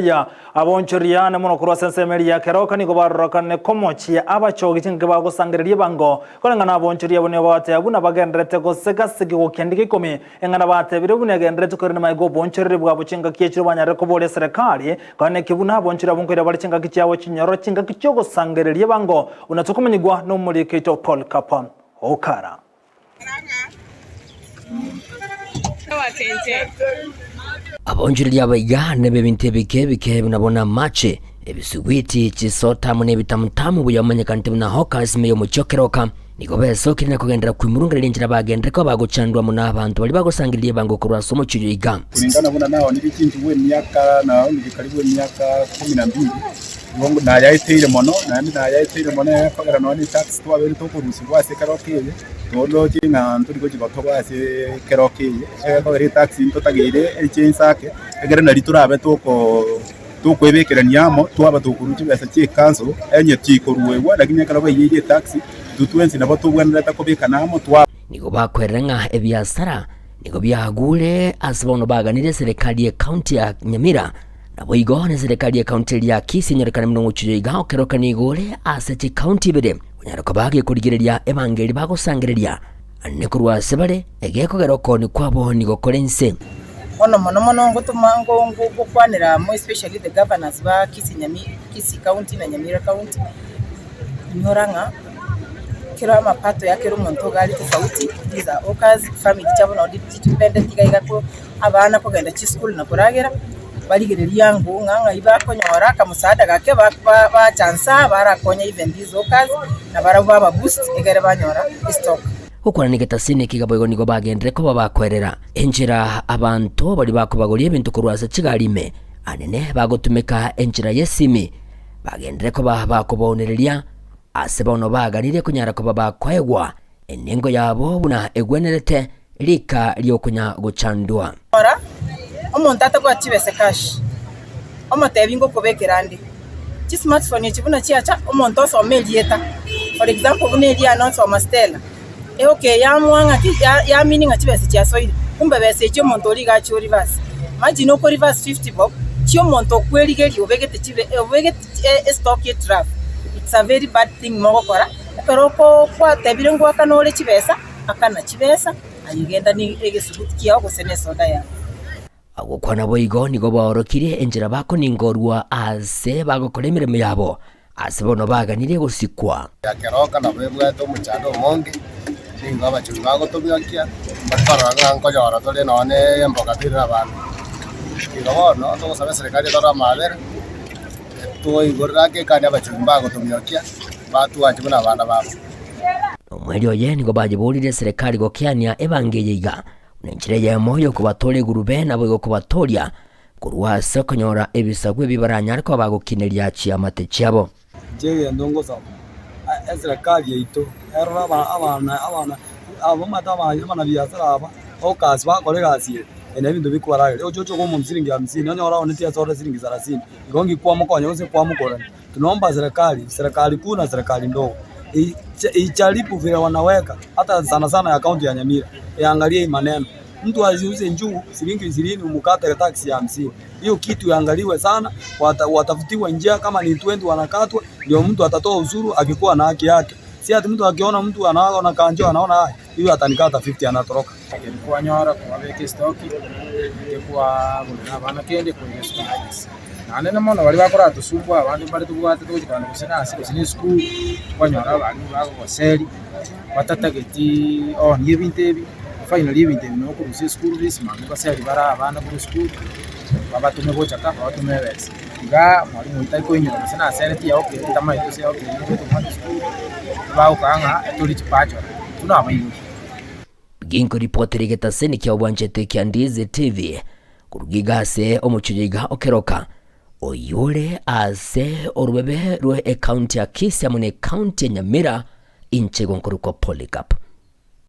ya abonchoria na muno kurwa sensemeri ya keroka ni gobarokane komochia abachogi chinge bagusangiririe bango kolengana abonchoria bone bate abuna bagendrete gosegasigi gokendike ikomi engana bate bire bune gendrete korene maigo bonchorire bwa buchinga kiechiro banyare kobole serikali kane kibuna abonchoria bunkoira bali chinga kichawo chinyoro chinga kichogo sangiririe bango unatukomanyigwa no muri kito Paul Kapon okara abonjiri abayane bebinte bike nabona mache ebisugwiti chisota mune bitamutamu buyamanyekante na hokas meyo muchokeroka niko besokiri na kugendera kwimurungira njira bagendera ko baguchandwa muna abantu bali bagusangiriye bango kurwa somo chiyiga kulingana bona naho nibikintu we myaka na karibu myaka 12 ngo na yaitire mono na yaitire mono yakagara no ni tax to aberi to kurusi bwase karokeye tolo kinga nturi ko bwase karokeye yakagara tax into tagire ecensake egere na liturabe to kwebekeranyamo twaba tukuruki basa ki council enye tikoruwe wada kinyakala bayiye tax tutwensi nabo tubwanira takobekanamo twa niko bakwerenga ebyasara niko byagule asibono baganire serikali ya county ya Nyamira nabo igone serikali ya county ya Kisii nyerekana mno chiyiga okeroka nigole aseti county bede unyarako bage kurigireria evangeli bagusangiriria anekurwa sebale egeko geroko ni kwabo niko kolense ono mono ngotuma ngo kwanira mo especially the governors ba Kisii county na Nyamira county nyoranga kila mapato yake rumonto gali tofauti iza okazi family chabo na dependent kiga ko abana ko genda chi school na kuragera baligereria ngo nganga iba konyora kamusada gake ba chansa barakonya even these okazi na baraba boost egere banyora stock ukora nigetasine kigabo nigo bagendere ko babakwerera enjira abantu bali bakubagoliye bintu kurwasa kigalime anene bagotumeka enjira yesimi bagendere ko bakubonereria asebono baganire kunyara ko babakwegwa enengo yabo buna egwenerete lika lyokunya guchandwa ora omuntu atagwa kibese cash omotebi ngo kubekerande ki smartphone kibuna kiacha omuntu osomelieta for example buneli anonso amastela okay yamwanga ya meaning kibese kiasoire kumbe bese kyo omuntu oli gacho reverse imagine uko reverse 50 bob kyo omuntu kweligeri obegete kibe obegete stock yet draft. It's a very bad thing mogokora pero ko kwa tebire ngo akanole kibesa akana kibesa ayigenda ni egesubuti gusene soda ya agukwana boigo nigo borokire enjira bako ningorwa ase bagokora emirimo yabo asebono baganire gusikwa yakeroka na bwebweto muchando monge ningo abachuri bagotobiakia batwara ngo yora tole none emboga tira abantu irono to sabe serikali tora mabere to igorake kandi abachuri bagotobiakia batu achibona abana babo omweli oye nigo bajibolire serikali gokiania evangeliga nenjire ya moyo kubatole gurube nabo go kubatolia kurwa sokonyora ebisagwe bibaranya ariko bagukineria chiamate cyabo je ndongo za serikali yeito erora abana abo abana biasara aba okasi bakore gasi ene bintu bikwaraga ojo ko mu msiringi ya 50 nyora onetia sora siringi 30 ngongi kwa mkonyo ose kwa mkora tunaomba serikali kuu na serikali ndogo ichalipu vile wanaweka hata sana ya kaunti ya Nyamira iangalie maneno mtu aziuze njuu shilingi 20 umukate tax ya 50 hiyo kitu iangaliwe sana watafutiwe njia kama ni 20 wanakatwa ndio mtu atatoa usuru akikuwa na haki yake si ati mtu akiona mtu anaona kanjo anaona hiyo atanikata 50 anatoroka kwa nyora kwa weke stock kwa bana kende kwa stock nane mono bali bakora tusubwa abantu bali tubwate tukikana kusena asini school kwa nyora abantu bako baseri batatageti yebintebi finally yebintebi no kurusi school this man baseri bara abana ku school babatume bocha ka babatume bese ga mwalimu itako nyora kusena asenti ya okay tama ito se okay no to school bao kanga tuli chipacho tuna abayigo ginko reporter getaseni kya obwanchete kya Ndizi TV kurugigase omuchiyiga okeroka oyole ase orubebe rwe county ya Kisii amune county ya Nyamira inchego nkoruko Polycarp.